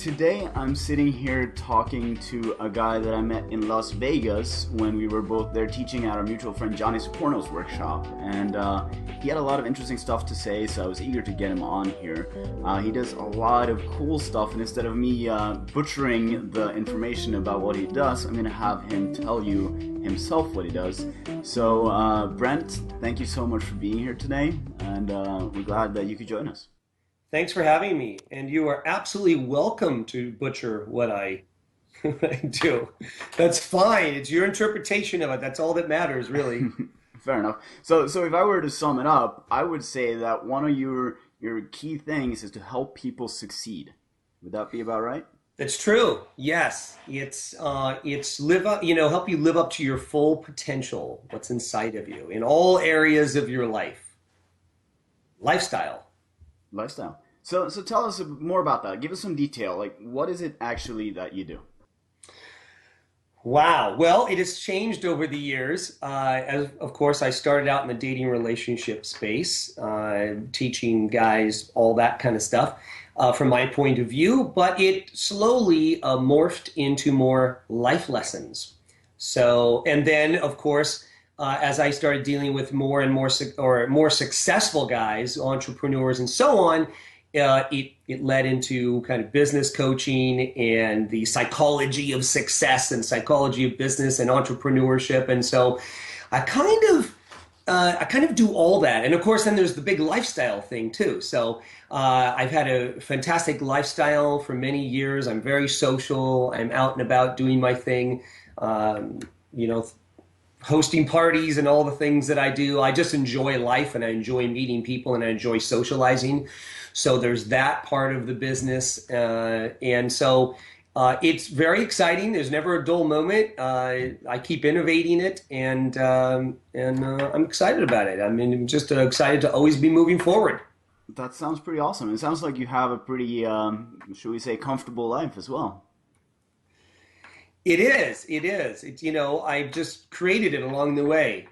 Today I'm sitting here talking to a guy that I met in Las Vegas when we were both there teaching at our mutual friend Johnny Soporno's workshop. And he had a lot of interesting stuff to say, so I was eager to get him on here. He does a lot of cool stuff, and instead of me butchering the information about what he does, I'm going to have him tell you himself what he does. So, Brent, thank you so much for being here today, and we're glad that you could join us. Thanks for having me, and you are absolutely welcome to butcher what I, what I do. That's fine. It's your interpretation of it. That's all that matters, really. Fair enough. So if I were to sum it up, I would say that one of your key things is to help people succeed. Would that be about right? That's true. Yes, it's live up. Help you live up to your full potential. What's inside of you in all areas of your life, lifestyle. Lifestyle. So tell us more about that. Give us some detail. Like, what is it actually that you do? Wow. Well, it has changed over the years. As of course, I started out in the dating relationship space, teaching guys all that kind of stuff from my point of view. But it slowly morphed into more life lessons. So, and then of course, as I started dealing with more and more more successful guys, entrepreneurs, and so on, it led into kind of business coaching and the psychology of success and psychology of business and entrepreneurship. And so I kind of do all that. And of course, then there's the big lifestyle thing too. So I've had a fantastic lifestyle for many years. I'm very social. I'm out and about doing my thing. You know, hosting parties and all the things that I do. I just enjoy life, and I enjoy meeting people, and I enjoy socializing. So there's that part of the business. And so it's very exciting. There's never a dull moment. I keep innovating it, and I'm excited about it. I mean, I'm just excited to always be moving forward. That sounds pretty awesome. It sounds like you have a pretty, should we say, comfortable life as well. It is. It is. I just created it along the way.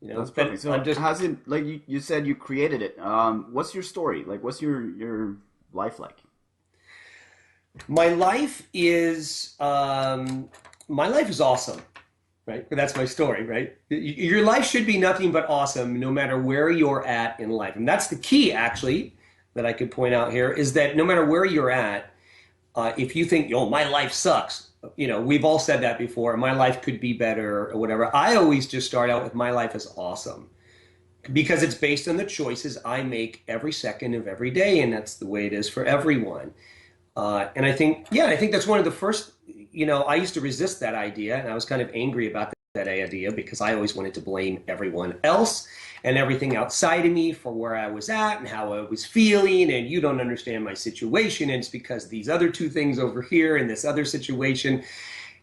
That's But perfect. So I'm just has it, like you said, you created it. What's your story? Like, what's your life like? my life is my life is awesome, right? That's my story, right? Your life should be nothing but awesome, no matter where you're at in life, and that's the key, actually, that I could point out here is that no matter where you're at, if you think, oh, my life sucks, we've all said that before. My life could be better or whatever. I always just start out with my life is awesome because it's based on the choices I make every second of every day, and that's the way it is for everyone. And I think, yeah, I think that's one of the first. I used to resist that idea, and I was kind of angry about that idea because I always wanted to blame everyone else and everything outside of me for where I was at and how I was feeling, and you don't understand my situation, and it's because these other two things over here in this other situation.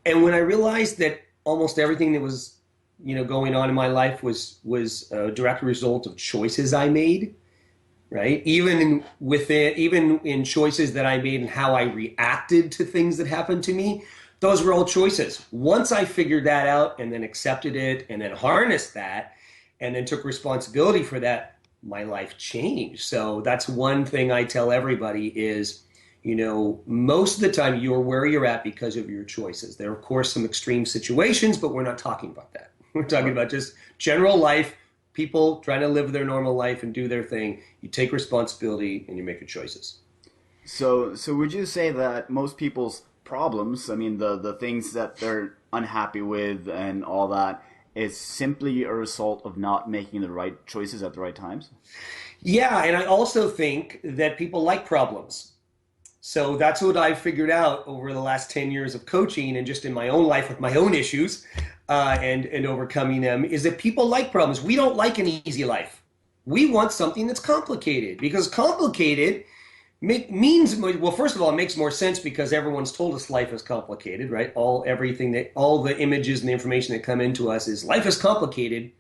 And when I realized that almost everything that was, going on in my life was a direct result of choices I made, right? Even in choices that I made and how I reacted to things that happened to me, those were all choices. Once I figured that out and then accepted it and then harnessed that and then took responsibility for that, my life changed. So that's one thing I tell everybody is, most of the time you're where you're at because of your choices. There are, of course, some extreme situations, but we're not talking about that. We're talking about just general life, people trying to live their normal life and do their thing. You take responsibility and you make your choices. So would you say that most people's problems, I mean, the things that they're unhappy with and all that, is simply a result of not making the right choices at the right times? Yeah, and I also think that people like problems. So that's what I've figured out over the last 10 years of coaching and just in my own life with my own issues and overcoming them is that people like problems. We don't like an easy life. We want something that's complicated because complicated means, well, first of all, it makes more sense because everyone's told us life is complicated, right? All the images and the information that come into us is life is complicated,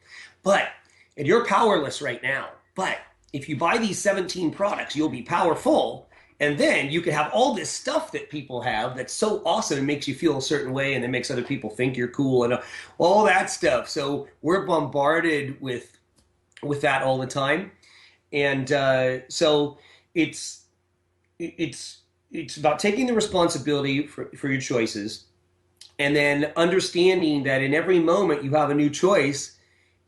and you're powerless right now. But if you buy these 17 products, you'll be powerful. And then you can have all this stuff that people have that's so awesome and makes you feel a certain way and it makes other people think you're cool and all that stuff. So we're bombarded with that all the time. And so it's it's about taking the responsibility for your choices, and then understanding that in every moment you have a new choice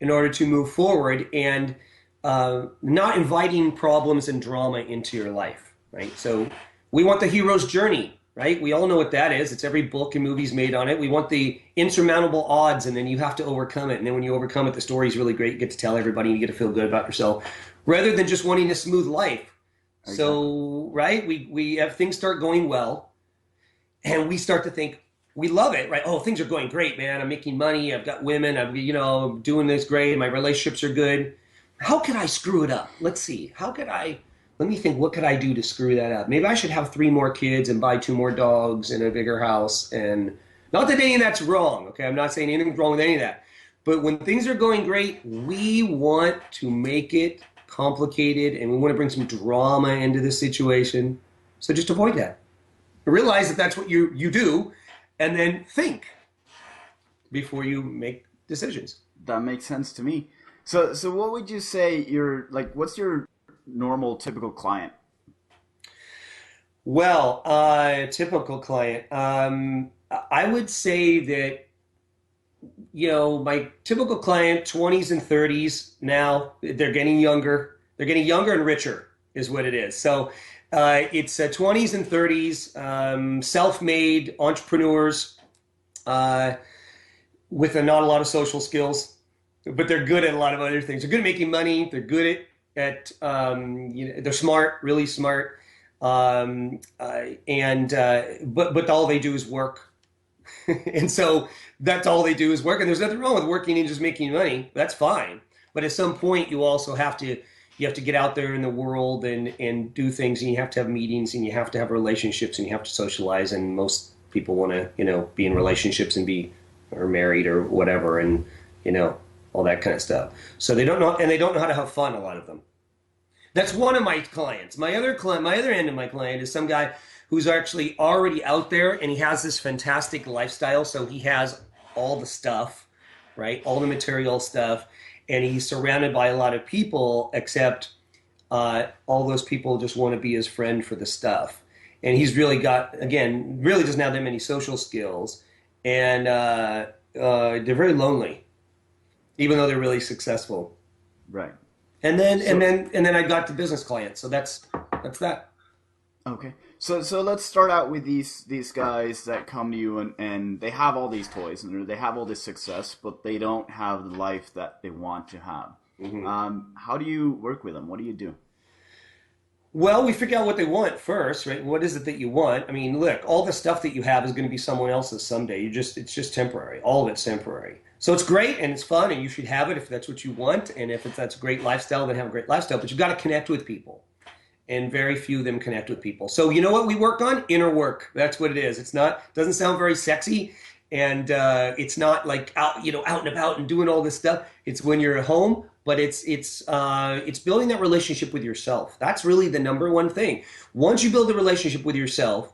in order to move forward, and not inviting problems and drama into your life, right? So we want the hero's journey, right? We all know what that is. It's every book and movie's made on it. We want the insurmountable odds, and then you have to overcome it. And then when you overcome it, the story's really great. You get to tell everybody, and you get to feel good about yourself, rather than just wanting a smooth life. Exactly. So, right, we have things start going well, and we start to think we love it, right? Oh, things are going great, man. I'm making money. I've got women. I'm doing this great. My relationships are good. How could I screw it up? Let's see. Let me think, what could I do to screw that up? Maybe I should have 3 more kids and buy 2 more dogs and a bigger house. And not that any of that's wrong, okay? I'm not saying anything's wrong with any of that. But when things are going great, we want to make it complicated, and we want to bring some drama into the situation. So just avoid that. Realize that that's what you do, and then think before you make decisions. That makes sense to me. So what would you say what's your normal typical client? Well, typical client. I would say that, my typical client, 20s and 30s now, they're getting younger. They're getting younger and richer is what it is. So it's 20s and 30s, self-made entrepreneurs with not a lot of social skills, but they're good at a lot of other things. They're good at making money. They're good at they're smart, really smart. But all they do is work. And so that's all they do is work. And there's nothing wrong with working and just making money. That's fine. But at some point you also have to get out there in the world and do things, and you have to have meetings, and you have to have relationships, and you have to socialize. And most people want to, be in relationships and or married or whatever, and, all that kind of stuff. So they don't know how to have fun, a lot of them. That's one of my clients. My other end of my client is some guy who's actually already out there, and he has this fantastic lifestyle. So he has all the stuff, right? All the material stuff, and he's surrounded by a lot of people, except all those people just want to be his friend for the stuff. And he's really really doesn't have that many social skills, and they're very lonely, even though they're really successful. Right. And then I got the business client. So that's that. Okay. So let's start out with these guys that come to you and they have all these toys and they have all this success, but they don't have the life that they want to have. Mm-hmm. How do you work with them? What do you do? Well, we figure out what they want first, right? What is it that you want? I mean, look, all the stuff that you have is going to be someone else's someday. It's just temporary. All of it's temporary. So it's great and it's fun, and you should have it if that's what you want. And if that's a great lifestyle, then have a great lifestyle. But you've got to connect with people. And very few of them connect with people. So you know what we work on? Inner work. That's what it is. Doesn't sound very sexy, and it's not like out and about and doing all this stuff. It's when you're at home, but it's building that relationship with yourself. That's really the number one thing. Once you build a relationship with yourself,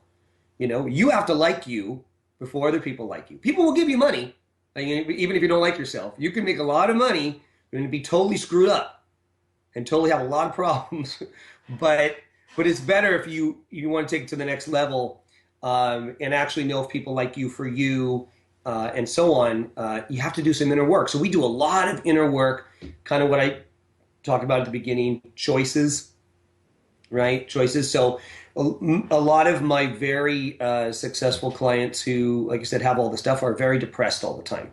you have to like you before other people like you. People will give you money, even if you don't like yourself. You can make a lot of money and be totally screwed up and totally have a lot of problems. But it's better if you want to take it to the next level, and actually know if people like you for you, and so on. You have to do some inner work. So we do a lot of inner work, kind of what I talked about at the beginning, choices, right? Choices. So a lot of my very successful clients who, like I said, have all the stuff are very depressed all the time.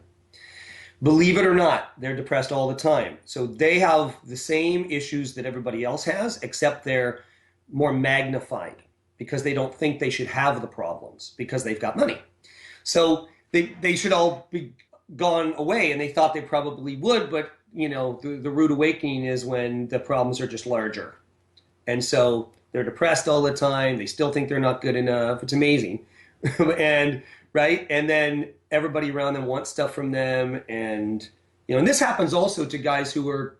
Believe it or not, they're depressed all the time. So they have the same issues that everybody else has, except they're more magnified because they don't think they should have the problems because they've got money. So they should all be gone away, and they thought they probably would, but the rude awakening is when the problems are just larger. And so they're depressed all the time. They still think they're not good enough. It's amazing. And then everybody around them wants stuff from them, and this happens also to guys who are,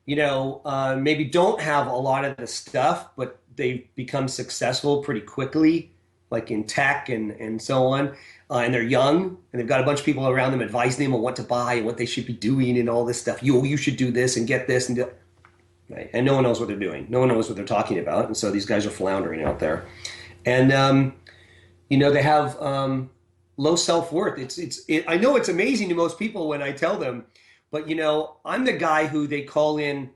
maybe don't have a lot of the stuff, but they become successful pretty quickly, like in tech and so on, and they're young, and they've got a bunch of people around them advising them on what to buy and what they should be doing and all this stuff. You should do this and get this and do. right? And no one knows what they're doing. No one knows what they're talking about. And so these guys are floundering out there. And, they have low self-worth. I know it's amazing to most people when I tell them, but, I'm the guy who they call in,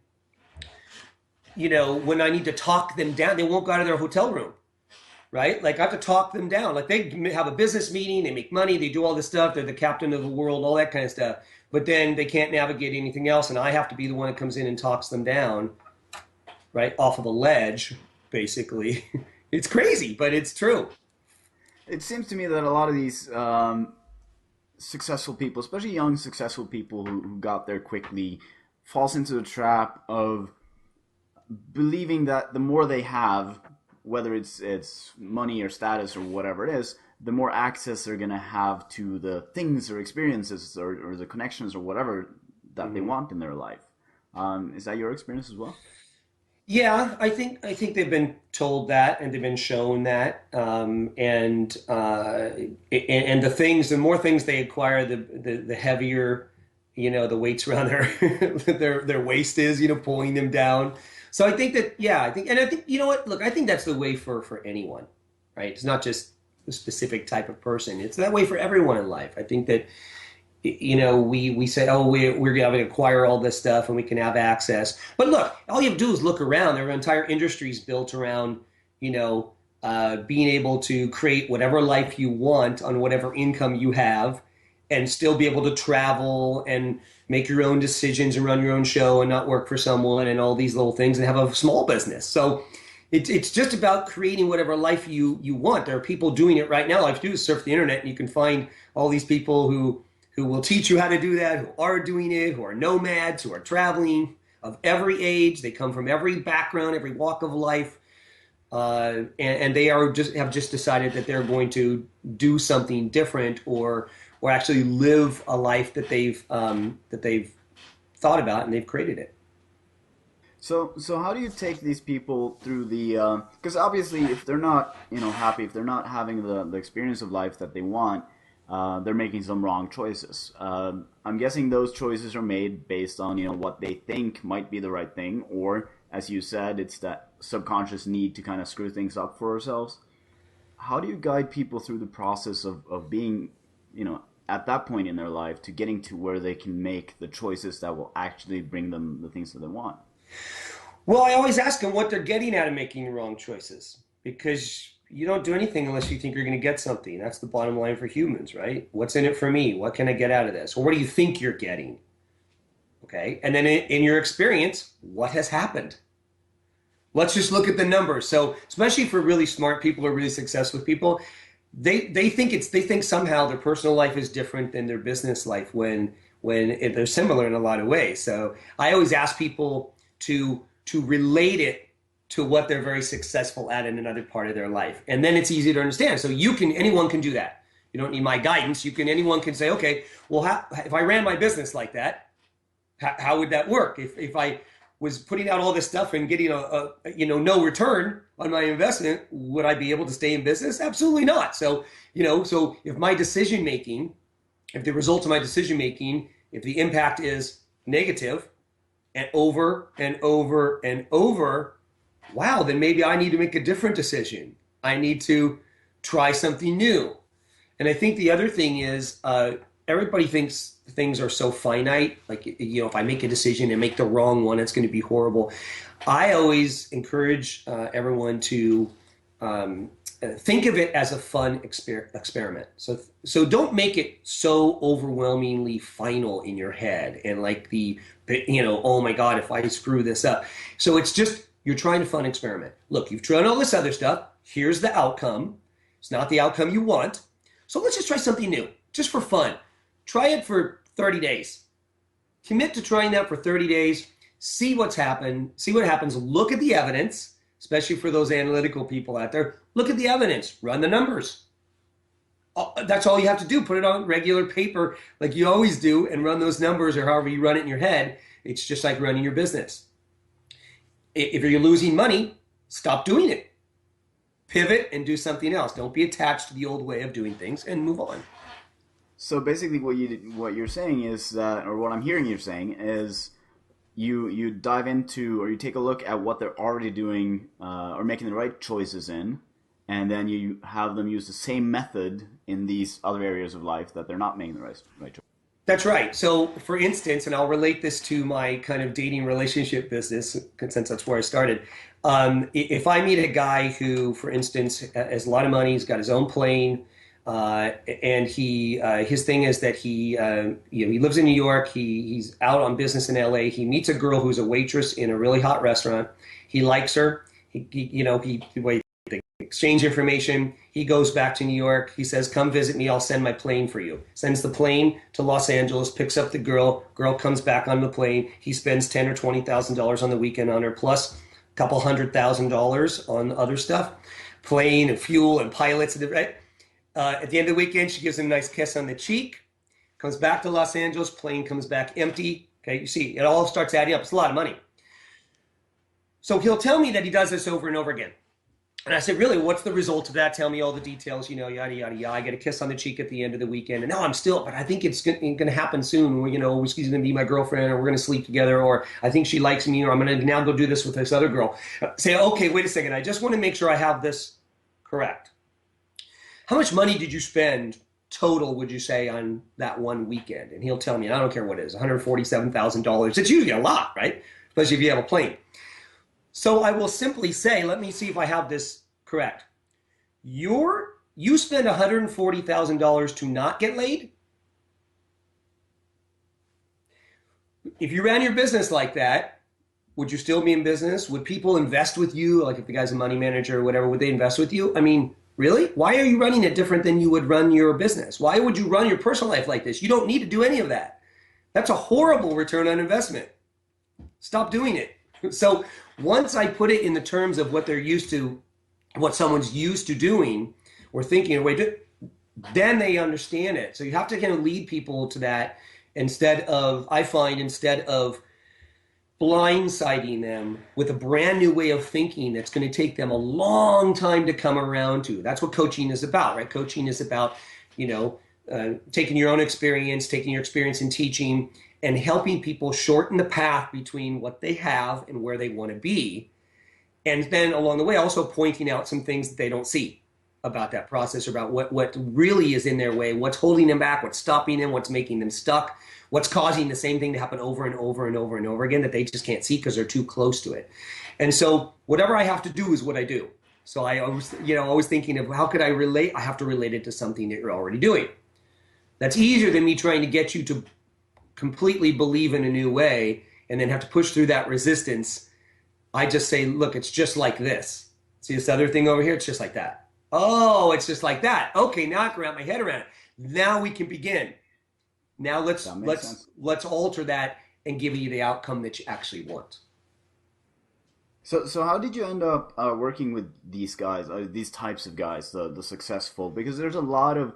when I need to talk them down. They won't go out of their hotel room, right? Like I have to talk them down. Like they have a business meeting, they make money, they do all this stuff, they're the captain of the world, all that kind of stuff. But then they can't navigate anything else, and I have to be the one that comes in and talks them down, right, off of a ledge, basically. It's crazy, but it's true. It seems to me that a lot of these successful people, especially young successful people who got there quickly, falls into the trap of believing that the more they have, whether it's money or status or whatever it is, the more access they're gonna have to the things or experiences or the connections or whatever that they Mhm. want in their life. Is that your experience as well? Yeah, I think they've been told that and they've been shown that, and the more things they acquire, the heavier, the weights around their their waist is, pulling them down. So I think that, yeah, I think you know what? Look, I think that's the way for anyone, right? It's not just a specific type of person. It's that way for everyone in life. I think that we say, oh, we're going to acquire all this stuff and we can have access. But look, all you have to do is look around. Their entire industry is built around, being able to create whatever life you want on whatever income you have and still be able to travel and make your own decisions and run your own show and not work for someone and all these little things and have a small business. So it's just about creating whatever life you want. There are people doing it right now. All you have to do is surf the internet and you can find all these people who will teach you how to do that, who are doing it, who are nomads, who are traveling of every age. They come from every background, every walk of life, and they have just decided that they're going to do something different or actually live a life that they've thought about and they've created it. So how do you take these people through the? Because obviously, if they're not, happy, if they're not having the experience of life that they want, they're making some wrong choices. I'm guessing those choices are made based on, what they think might be the right thing, or as you said, it's that subconscious need to kind of screw things up for ourselves. How do you guide people through the process of being, at that point in their life to getting to where they can make the choices that will actually bring them the things that they want? Well, I always ask them what they're getting out of making the wrong choices because you don't do anything unless you think you're going to get something. That's the bottom line for humans, right? What's in it for me? What can I get out of this? Or what do you think you're getting? Okay. And then in your experience, what has happened? Let's just look at the numbers. So, especially for really smart people or really successful people, they think somehow their personal life is different than their business life when they're similar in a lot of ways. So, I always ask people to relate it to what they're very successful at in another part of their life. And then it's easy to understand. So anyone can do that. You don't need my guidance. Anyone can say, okay, well, if I ran my business like that, how would that work? If I was putting out all this stuff and getting no return on my investment, would I be able to stay in business? Absolutely not. So, so if my decision making, if the result of my decision making, if the impact is negative and over and over and over, wow, then maybe I need to make a different decision. I need to try something new. And I think the other thing is everybody thinks things are so finite. Like, if I make a decision and make the wrong one, it's going to be horrible. I always encourage everyone to think of it as a fun experiment. So don't make it so overwhelmingly final in your head and like oh my God, if I screw this up. So it's just, you're trying a fun experiment. Look, you've tried all this other stuff. Here's the outcome. It's not the outcome you want. So let's just try something new, just for fun. Try it for 30 days. Commit to trying that for 30 days. See what's happened. See what happens. Look at the evidence, especially for those analytical people out there. Look at the evidence. Run the numbers. That's all you have to do. Put it on regular paper like you always do and run those numbers, or however you run it in your head. It's just like running your business. If you're losing money, stop doing it. Pivot and do something else. Don't be attached to the old way of doing things and move on. So basically, what you're saying is that, or what I'm hearing you saying is, you dive into or you take a look at what they're already doing or making the right choices in, and then you have them use the same method in these other areas of life that they're not making the right choice. That's right. So, for instance, and I'll relate this to my kind of dating relationship business, since that's where I started. If I meet a guy who, for instance, has a lot of money, he's got his own plane, and his thing is that he lives in New York, he's out on business in LA, he meets a girl who's a waitress in a really hot restaurant, he likes her, they exchange information. He goes back to New York. He says, "Come visit me. I'll send my plane for you." Sends the plane to Los Angeles. Picks up the girl. Girl comes back on the plane. He spends $10,000 or $20,000 on the weekend on her, plus a couple $100,000 on other stuff, plane and fuel and pilots. Right? At the end of the weekend, she gives him a nice kiss on the cheek. Comes back to Los Angeles. Plane comes back empty. Okay, you see, it all starts adding up. It's a lot of money. So he'll tell me that he does this over and over again. And I said, "Really, what's the result of that? Tell me all the details, yada, yada, yada. I get a kiss on the cheek at the end of the weekend. And no, but I think it's going to happen soon. She's going to be my girlfriend, or we're going to sleep together, or I think she likes me, or I'm going to now go do this with this other girl." Say, "Okay, wait a second. I just want to make sure I have this correct. How much money did you spend total, would you say, on that one weekend?" And he'll tell me, and I don't care what it is, $147,000. It's usually a lot, right? Especially if you have a plane. So I will simply say, let me see if I have this correct. You spend $140,000 to not get laid? If you ran your business like that, would you still be in business? Would people invest with you? Like if the guy's a money manager or whatever, would they invest with you? I mean, really? Why are you running it different than you would run your business? Why would you run your personal life like this? You don't need to do any of that. That's a horrible return on investment. Stop doing it. So once I put it in the terms of what they're used to, what someone's used to doing or thinking, then they understand it. So you have to kind of lead people to that instead of blindsiding them with a brand new way of thinking that's going to take them a long time to come around to. That's what coaching is about, right? Coaching is about, taking your own experience, taking your experience in teaching, and helping people shorten the path between what they have and where they want to be. And then along the way, also pointing out some things that they don't see about that process, or about what really is in their way, what's holding them back, what's stopping them, what's making them stuck, what's causing the same thing to happen over and over and over and over again that they just can't see because they're too close to it. And so whatever I have to do is what I do. So I always thinking of how could I relate? I have to relate it to something that you're already doing. That's easier than me trying to get you to completely believe in a new way and then have to push through that resistance. I just say, look, it's just like this. See this other thing over here? It's just like that. Oh, it's just like that. Okay, now I can wrap my head around it. Now we can begin. Now let's alter that and give you the outcome that you actually want. So how did you end up working with these guys, these types of guys, the successful? Because there's a lot of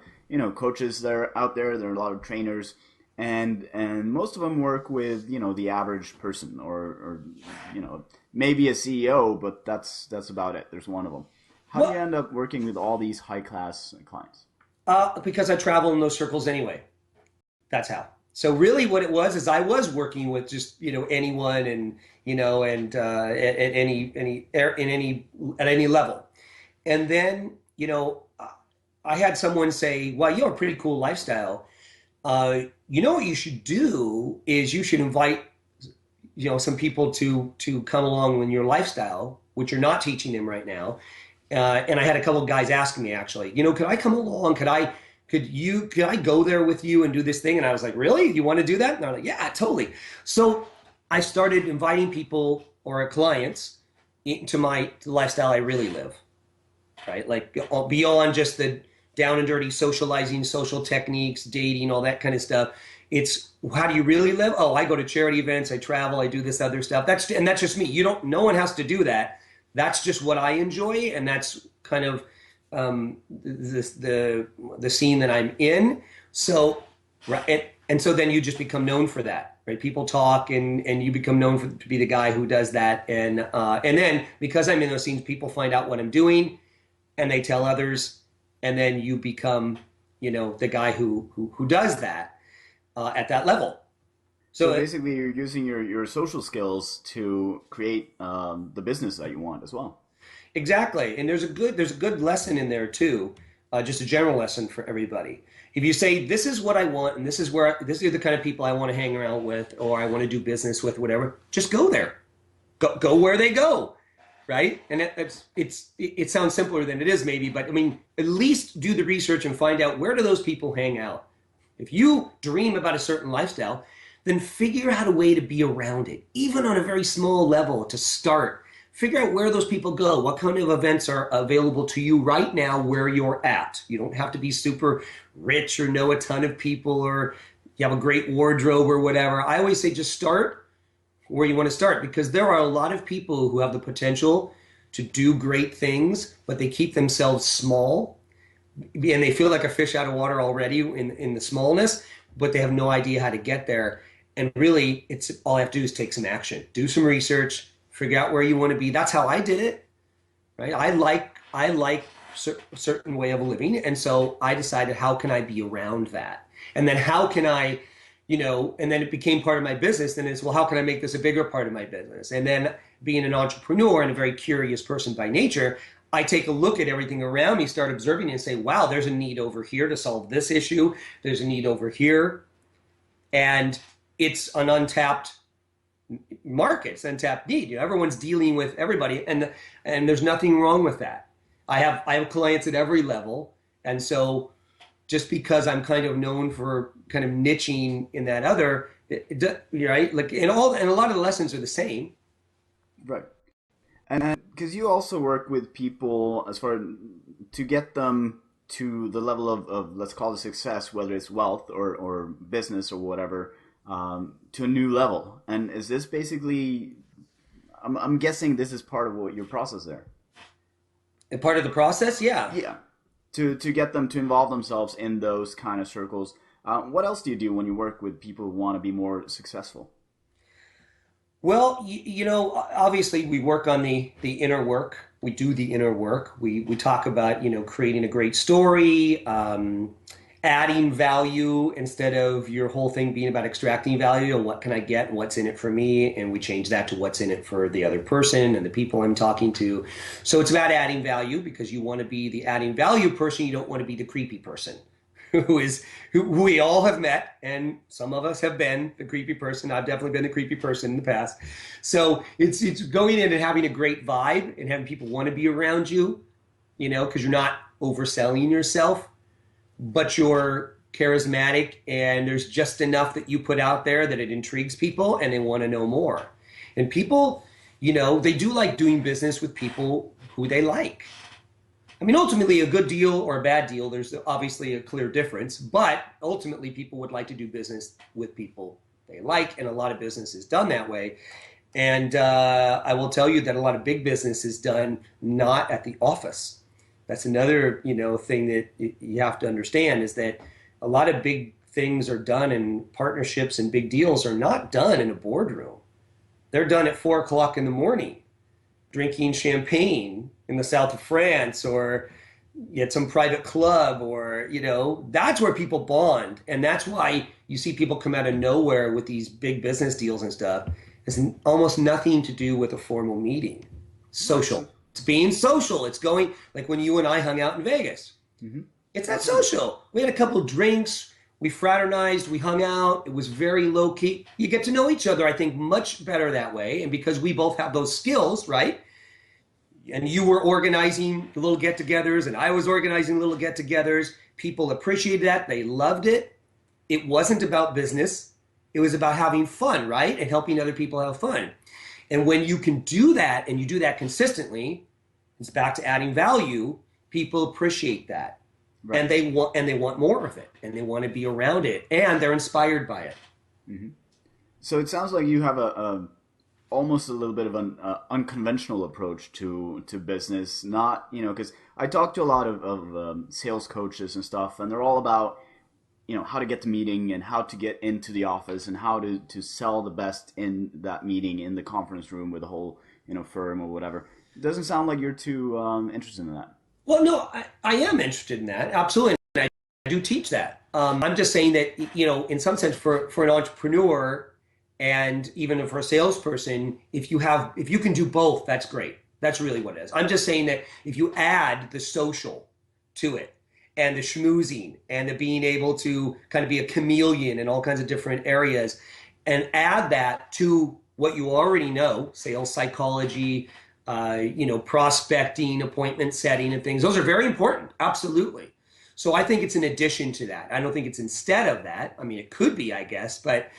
coaches that are out there. There are a lot of trainers. And most of them work with the average person, or maybe a CEO, but that's about it. There's one of them. How do you end up working with all these high class clients? Because I travel in those circles anyway. That's how. So really, what it was is I was working with just anyone and at any level, and then I had someone say, "Well, you have a pretty cool lifestyle. What you should do is you should invite, some people to come along with your lifestyle, which you're not teaching them right now." And I had a couple of guys asking me actually, could I come along? Could I go there with you and do this thing? And I was like, really? You want to do that? And I'm like, yeah, totally. So I started inviting people or clients into the lifestyle I really live, right? Like beyond just the down and dirty socializing, social techniques, dating, all that kind of stuff. It's how do you really live? Oh, I go to charity events, I travel, I do this other stuff. That's just me. No one has to do that. That's just what I enjoy, and that's kind of the scene that I'm in. So, right, and so then you just become known for that, right? People talk, and you become known to be the guy who does that, and then because I'm in those scenes, people find out what I'm doing, and they tell others. And then you become, the guy who does that at that level. So So basically, you're using your social skills to create the business that you want as well. exactly, and there's a good lesson in there too, just a general lesson for everybody. If you say this is what I want and this is the kind of people I want to hang around with or I want to do business with, whatever, just go there. Go where they go, right? And it sounds simpler than it is maybe, but I mean, at least do the research and find out where do those people hang out. If you dream about a certain lifestyle, then figure out a way to be around it, even on a very small level to start. Figure out where those people go, what kind of events are available to you right now where you're at. You don't have to be super rich or know a ton of people or you have a great wardrobe or whatever. I always say just start where you want to start because there are a lot of people who have the potential to do great things, but they keep themselves small and they feel like a fish out of water already in the smallness, but they have no idea how to get there. And really, it's all I have to do is take some action, do some research, figure out where you want to be. That's how I did it, right? I like a certain way of living, and so I decided how can I be around that, and then how can I, and then it became part of my business. Then it's well, how can I make this a bigger part of my business? And then being an entrepreneur and a very curious person by nature, I take a look at everything around me, start observing and say, wow, there's a need over here to solve this issue. There's a need over here. And it's an untapped market, it's untapped need. Everyone's dealing with everybody, and there's nothing wrong with that. I have clients at every level, and so just because I'm kind of known for kind of niching in that other, right? Like and a lot of the lessons are the same. Right. And because you also work with people as far to get them to the level of let's call it success, whether it's wealth or business or whatever, to a new level. And is this basically? I'm guessing this is part of what your process there. And part of the process, yeah. Yeah. To get them to involve themselves in those kind of circles. What else do you do when you work with people who want to be more successful? Well, obviously we work on the inner work. We do the inner work. We talk about, creating a great story, adding value instead of your whole thing being about extracting value and what can I get and what's in it for me. And we change that to what's in it for the other person and the people I'm talking to. So it's about adding value because you want to be the adding value person. You don't want to be the creepy person who we all have met, and some of us have been the creepy person. I've definitely been the creepy person in the past. So it's going in and having a great vibe and having people want to be around you, because you're not overselling yourself, but you're charismatic and there's just enough that you put out there that it intrigues people and they want to know more. And people, they do like doing business with people who they like. I mean, ultimately, a good deal or a bad deal, there's obviously a clear difference, but ultimately people would like to do business with people they like, and a lot of business is done that way. And I will tell you that a lot of big business is done not at the office. That's another, thing that you have to understand is that a lot of big things are done in partnerships and big deals are not done in a boardroom. They're done at 4 o'clock in the morning, drinking champagne in the south of France or at some private club or, that's where people bond. And that's why you see people come out of nowhere with these big business deals and stuff. It's almost nothing to do with a formal meeting. Social. It's being social. It's going like when you and I hung out in Vegas. Mm-hmm. It's that social. We had a couple of drinks. We fraternized. We hung out. It was very low key. You get to know each other, I think, much better that way. And because we both have those skills, right? And you were organizing little get-togethers and I was organizing little get-togethers. People appreciated that. They loved it. It wasn't about business. It was about having fun, right? And helping other people have fun. And when you can do that and you do that consistently, it's back to adding value. People appreciate that. Right. And they want more of it and they want to be around it and they're inspired by it. Mm-hmm. So it sounds like you have almost a little bit of an unconventional approach to business. Not, because I talk to a lot of sales coaches and stuff, and they're all about, how to get the meeting and how to get into the office and how to sell the best in that meeting in the conference room with the whole, firm or whatever. It doesn't sound like you're too interested in that. Well, no, I am interested in that. Absolutely. And I do teach that. I'm just saying that, in some sense for an entrepreneur, And even for a salesperson, if you can do both, that's great. That's really what it is. I'm just saying that if you add the social to it and the schmoozing and the being able to kind of be a chameleon in all kinds of different areas and add that to what you already know, sales psychology, prospecting, appointment setting and things, those are very important. Absolutely. So I think it's an addition to that. I don't think it's instead of that. I mean, it could be, I guess, but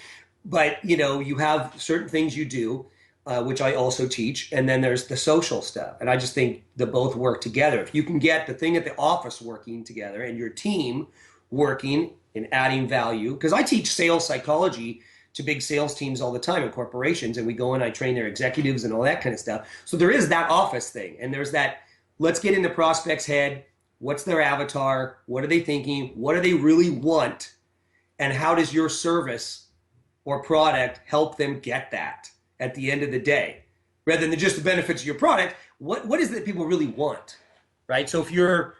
you have certain things you do, which I also teach, and then there's the social stuff. And I just think they both work together. If you can get the thing at the office working together and your team working and adding value, because I teach sales psychology to big sales teams all the time in corporations, and we go and I train their executives and all that kind of stuff. So there is that office thing, and there's that, let's get in the prospect's head. What's their avatar? What are they thinking? What do they really want? And how does your service or product help them get that at the end of the day, rather than just the benefits of your product? What is it that people really want, right? So if you're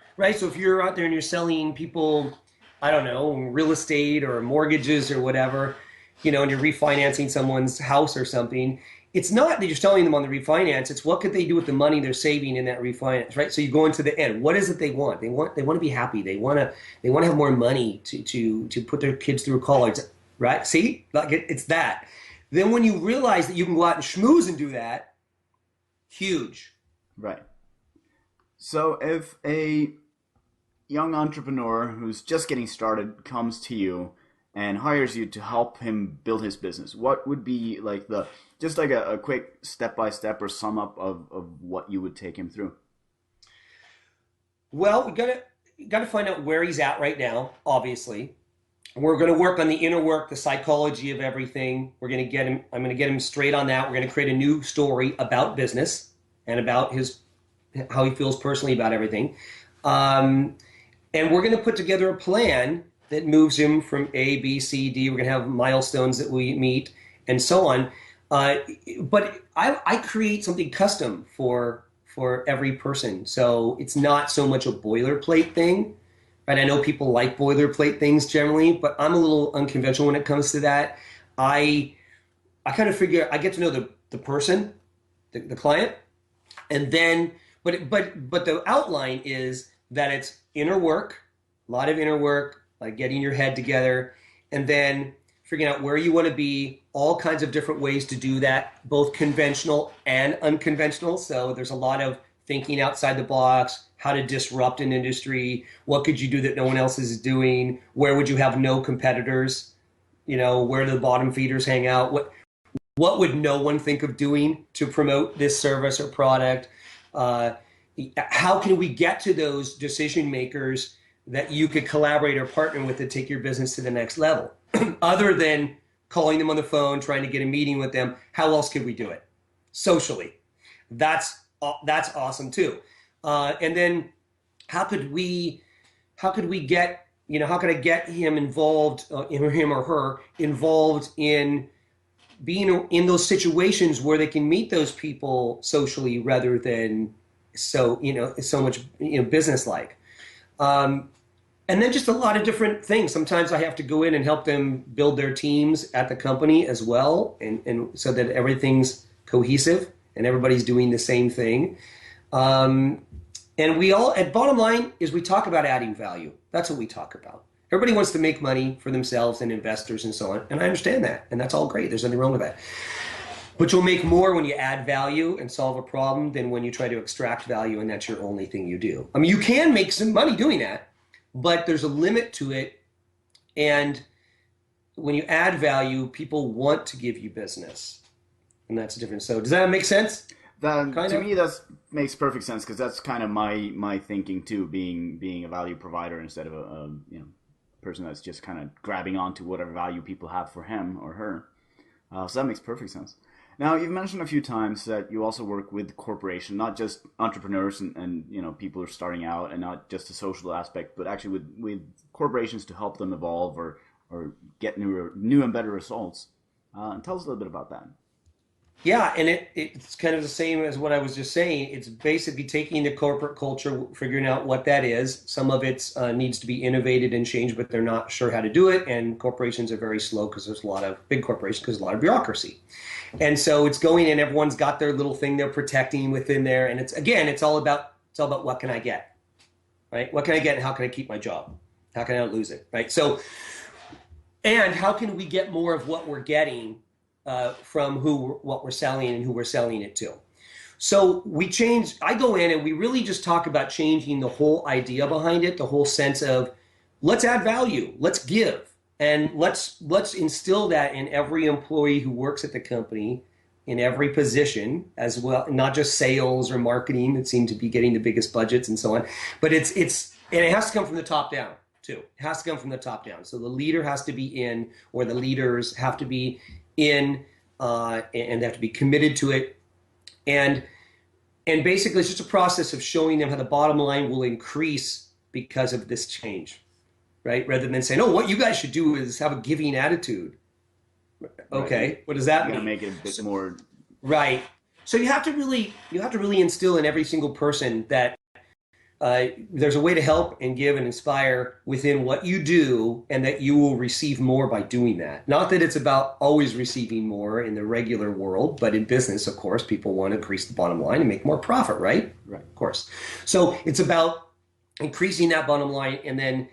out there and you're selling people, I don't know, real estate or mortgages or whatever, and you're refinancing someone's house or something, it's not that you're selling them on the refinance. It's what could they do with the money they're saving in that refinance, right? So you go into the end. What is it they want? They want to be happy. They want to have more money to put their kids through college. Right? See, like it's that. Then when you realize that you can go out and schmooze and do that, huge. Right. So if a young entrepreneur who's just getting started comes to you and hires you to help him build his business, what would be like just like a quick step-by-step or sum up of what you would take him through? Well, we gotta find out where he's at right now, obviously. We're going to work on the inner work, the psychology of everything. I'm going to get him straight on that. We're going to create a new story about business and about how he feels personally about everything. And we're going to put together a plan that moves him from A, B, C, D. We're going to have milestones that we meet and so on. But I create something custom for every person. So it's not so much a boilerplate thing. Right? I know people like boilerplate things generally, but I'm a little unconventional when it comes to that. I kind of figure I get to know the person, the client, and then but the outline is that it's inner work, a lot of inner work, like getting your head together, and then figuring out where you want to be, all kinds of different ways to do that, both conventional and unconventional. So there's a lot of thinking outside the box, how to disrupt an industry, what could you do that no one else is doing, where would you have no competitors, where do the bottom feeders hang out, what would no one think of doing to promote this service or product, how can we get to those decision makers that you could collaborate or partner with to take your business to the next level, other than calling them on the phone, trying to get a meeting with them. How else could we do it socially? That's awesome too. And then how could I get him involved, him or her involved in being in those situations where they can meet those people socially rather than so much business like. And then just a lot of different things. Sometimes I have to go in and help them build their teams at the company as well, and so that everything's cohesive and everybody's doing the same thing. And we all, at bottom line, is we talk about adding value. That's what we talk about. Everybody wants to make money for themselves and investors and so on. And I understand that. And that's all great. There's nothing wrong with that. But you'll make more when you add value and solve a problem than when you try to extract value and that's your only thing you do. I mean, you can make some money doing that, but there's a limit to it. And when you add value, people want to give you business. And that's different. So does that make sense? To me, that makes perfect sense, because that's kind of my thinking too, being a value provider instead of a person that's just kind of grabbing onto whatever value people have for him or her. So that makes perfect sense. Now, you've mentioned a few times that you also work with corporations, not just entrepreneurs and people who are starting out, and not just a social aspect, but actually with corporations to help them evolve or get new and better results. Tell us a little bit about that. Yeah, and it's kind of the same as what I was just saying. It's basically taking the corporate culture, figuring out what that is. Some of it needs to be innovated and changed, but they're not sure how to do it. And corporations are very slow because there's a lot of big corporations because there's a lot of bureaucracy. And so it's going in. Everyone's got their little thing they're protecting within there, and it's all about what can I get, right? What can I get, and how can I keep my job? How can I not lose it, right? So, and how can we get more of what we're getting from what we're selling and who we're selling it to. So I go in and we really just talk about changing the whole idea behind it, the whole sense of let's add value, let's give, and let's instill that in every employee who works at the company, in every position as well, not just sales or marketing that seem to be getting the biggest budgets and so on, but and it has to come from the top down too. It has to come from the top down. So the leader has to be in, or the leaders have to be in, and they have to be committed to it. And basically, it's just a process of showing them how the bottom line will increase because of this change, right? Rather than saying, "Oh, what you guys should do is have a giving attitude." Okay, Right. what does that You gotta mean? make it a bit more. Right. So you have to really instill in every single person that there's a way to help and give and inspire within what you do, and that you will receive more by doing that. Not that it's about always receiving more in the regular world, but in business, of course, people want to increase the bottom line and make more profit, right? Right. Of course. So it's about increasing that bottom line, and then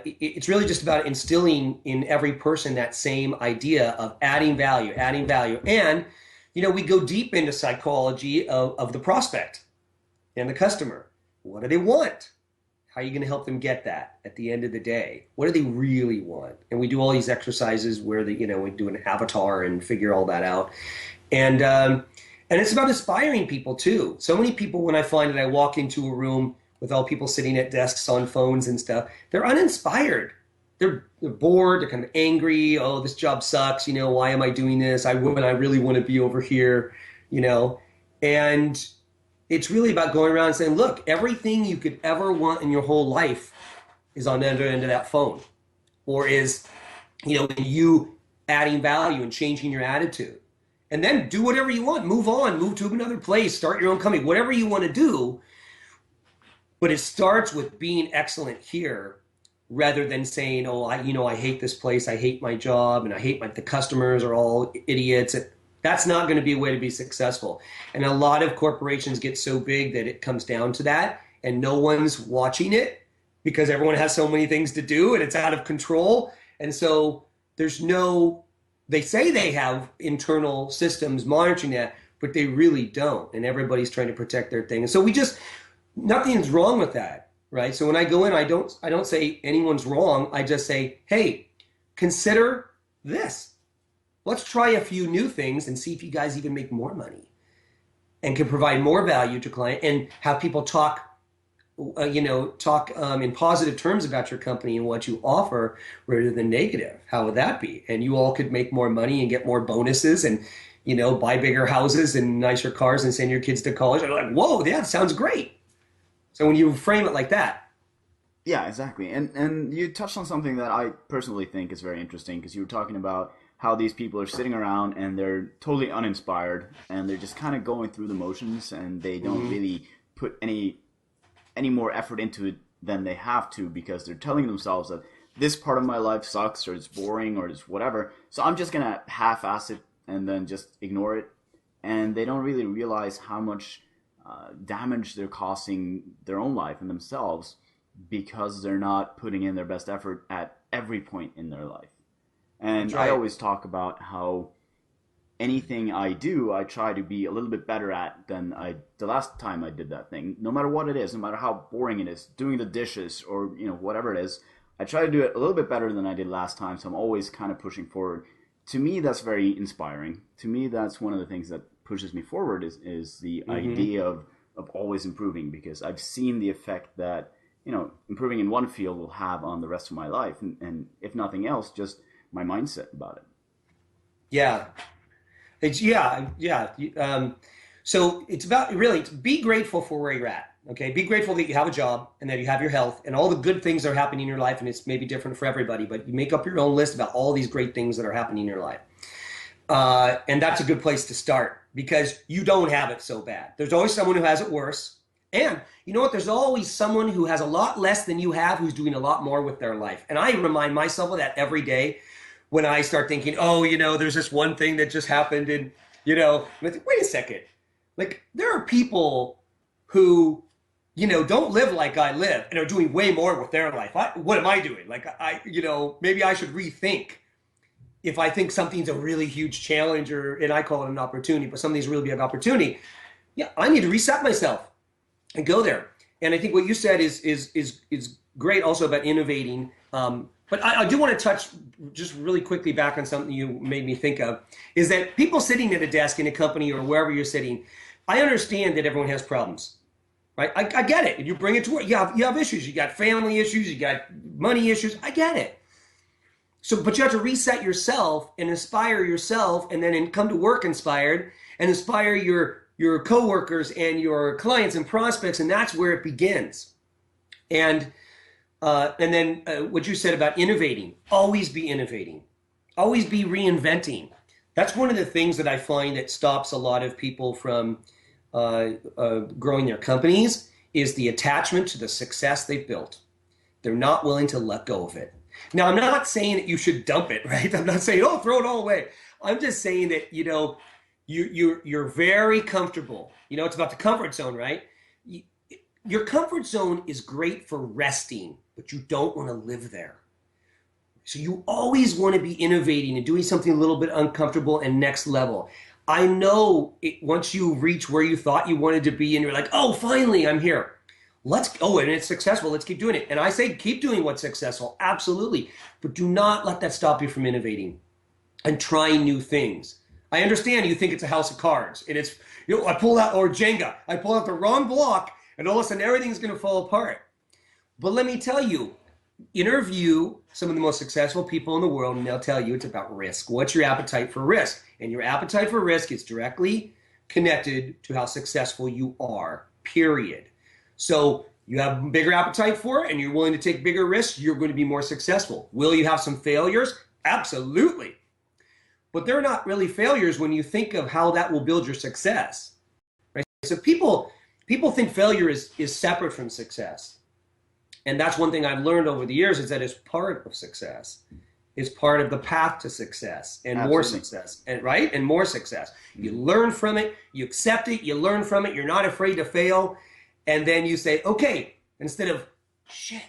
it's really just about instilling in every person that same idea of adding value, adding value. And, we go deep into psychology of the prospect and the customer. What do they want? How are you going to help them get that at the end of the day? What do they really want? And we do all these exercises where we do an avatar and figure all that out. And it's about inspiring people too. So many people, when I find that I walk into a room with all people sitting at desks on phones and stuff, they're uninspired. They're bored. They're kind of angry. Oh, this job sucks. Why am I doing this? When I really want to be over here. And it's really about going around and saying, look, everything you could ever want in your whole life is on the other end of that phone, or is, you adding value and changing your attitude. And then do whatever you want. Move on, move to another place, start your own company, whatever you want to do. But it starts with being excellent here, rather than saying, oh, I hate this place, I hate my job, and I hate the customers are all idiots. That's not going to be a way to be successful. And a lot of corporations get so big that it comes down to that, and no one's watching it because everyone has so many things to do and it's out of control. And so they say they have internal systems monitoring that, but they really don't. And everybody's trying to protect their thing. And so nothing's wrong with that, right? So when I go in, I don't say anyone's wrong. I just say, hey, consider this. Let's try a few new things and see if you guys even make more money and can provide more value to client, and have people talk in positive terms about your company and what you offer rather than negative. How would that be? And you all could make more money and get more bonuses and, buy bigger houses and nicer cars and send your kids to college. I'm like, whoa, that sounds great. So when you frame it like that. Yeah, exactly. And you touched on something that I personally think is very interesting, because you were talking about how these people are sitting around and they're totally uninspired and they're just kind of going through the motions, and they don't really put any more effort into it than they have to, because they're telling themselves that this part of my life sucks, or it's boring, or it's whatever. So I'm just gonna half-ass it and then just ignore it. And they don't really realize how much damage they're causing their own life and themselves, because they're not putting in their best effort at every point in their life. And That's I right. always talk about how anything I do, I try to be a little bit better at than the last time I did that thing. No matter what it is, no matter how boring it is, doing the dishes or whatever it is, I try to do it a little bit better than I did last time. So I'm always kind of pushing forward. To me, that's very inspiring. To me, that's one of the things that pushes me forward is the idea of always improving, because I've seen the effect that improving in one field will have on the rest of my life, and if nothing else, just my mindset about it. Yeah. So it's about really to be grateful for where you're at. Okay, be grateful that you have a job and that you have your health and all the good things that are happening in your life. And it's maybe different for everybody, but you make up your own list about all these great things that are happening in your life, and that's a good place to start. because you don't have it so bad. There's always someone who has it worse. And you know what? There's always someone who has a lot less than you have who's doing a lot more with their life. And I remind myself of that every day when I start thinking, oh, there's this one thing that just happened. And, and I think, wait a second. Like, there are people who, don't live like I live and are doing way more with their life. What am I doing? Like, maybe I should rethink if I think something's a really huge challenge, and I call it an opportunity, but something's a really big opportunity. Yeah, I need to reset myself and go there. And I think what you said is great also about innovating. But I do want to touch just really quickly back on something you made me think of, is that people sitting at a desk in a company or wherever you're sitting, I understand that everyone has problems, right? I get it. You bring it to work. You have issues. You got family issues. You got money issues. I get it. So, but you have to reset yourself and inspire yourself, and then come to work inspired and inspire your coworkers and your clients and prospects, and that's where it begins. And then what you said about innovating, always be innovating, always be reinventing. That's one of the things that I find that stops a lot of people from growing their companies is the attachment to the success they've built. They're not willing to let go of it. Now, I'm not saying that you should dump it, right? I'm not saying, oh, throw it all away. I'm just saying that, you're very comfortable. It's about the comfort zone, right? Your comfort zone is great for resting, but you don't want to live there. So you always want to be innovating and doing something a little bit uncomfortable and next level. I know once you reach where you thought you wanted to be and you're like, oh, finally, I'm here. And it's successful. Let's keep doing it. And I say keep doing what's successful. Absolutely. But do not let that stop you from innovating and trying new things. I understand you think it's a house of cards and it's, I pull out, or Jenga, I pull out the wrong block and all of a sudden everything's going to fall apart. But let me tell you, interview some of the most successful people in the world and they'll tell you it's about risk. What's your appetite for risk? And your appetite for risk is directly connected to how successful you are, period. So you have a bigger appetite for it and you're willing to take bigger risks, you're going to be more successful. Will you have some failures? Absolutely. But they're not really failures when you think of how that will build your success. Right? So people think failure is separate from success. And that's one thing I've learned over the years is that it's part of success. It's part of the path to success and Absolutely. More success, and more success. You learn from it, you accept it, you learn from it, you're not afraid to fail. And then you say, okay, instead of, shit,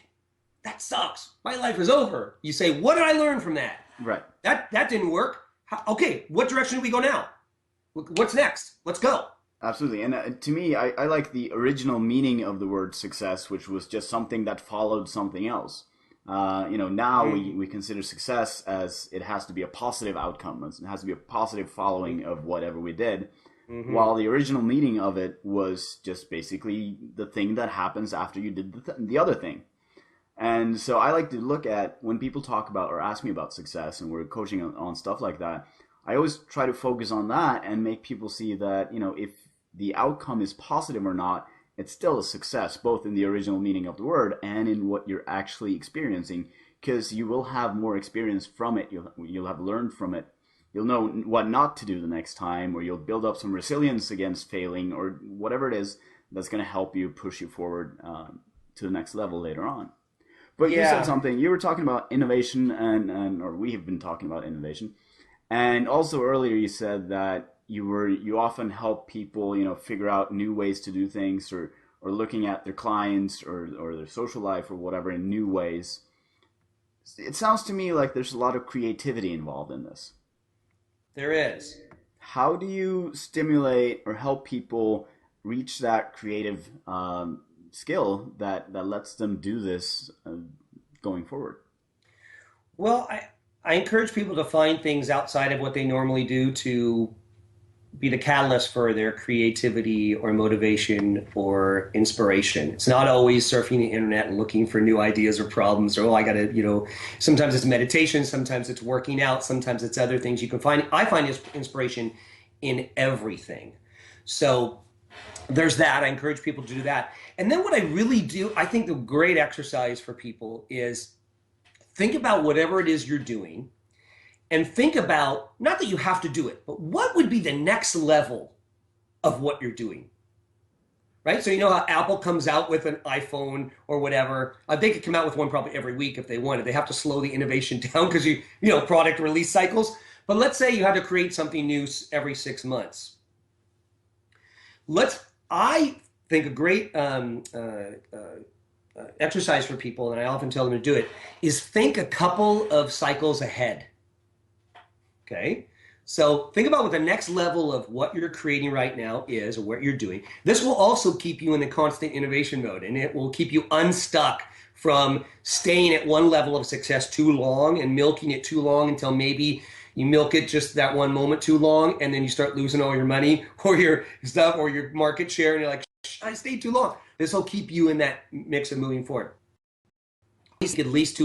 that sucks, my life is over. You say, what did I learn from that? Right. That didn't work. Okay, what direction do we go now? What's next? Let's go. Absolutely. And to me, I like the original meaning of the word success, which was just something that followed something else. Now we consider success as it has to be a positive outcome. It has to be a positive following of whatever we did. Mm-hmm. While the original meaning of it was just basically the thing that happens after you did the other thing. And so I like to look at when people talk about or ask me about success and we're coaching on stuff like that, I always try to focus on that and make people see that, if the outcome is positive or not, it's still a success, both in the original meaning of the word and in what you're actually experiencing, because you will have more experience from it. You'll have learned from it. You'll know what not to do the next time, or you'll build up some resilience against failing, or whatever it is that's going to help you push you forward to the next level later on. But You said something. You were talking about innovation, or we have been talking about innovation, and also earlier you said that you often help people, figure out new ways to do things, or looking at their clients or their social life or whatever in new ways. It sounds to me like there's a lot of creativity involved in this. There is. How do you stimulate or help people reach that creative skill that lets them do this going forward? Well, I encourage people to find things outside of what they normally do to be the catalyst for their creativity or motivation or inspiration. It's not always surfing the internet and looking for new ideas or problems, or, I got to, sometimes it's meditation, sometimes it's working out, sometimes it's other things you can find. I find inspiration in everything. So there's that. I encourage people to do that. And then what I really do, I think the great exercise for people is think about whatever it is you're doing and think about, not that you have to do it, but what would be the next level of what you're doing? Right? So you know how Apple comes out with an iPhone or whatever. They could come out with one probably every week if they wanted. They have to slow the innovation down because you know, product release cycles. But let's say you had to create something new every 6 months. I think a great exercise for people, and I often tell them to do it, is think a couple of cycles ahead. Okay? So think about what the next level of what you're creating right now is, or what you're doing. This will also keep you in the constant innovation mode, and it will keep you unstuck from staying at one level of success too long and milking it too long until maybe you milk it just that one moment too long, and then you start losing all your money or your stuff or your market share, and you're like, I stayed too long. This will keep you in that mix of moving forward. At least two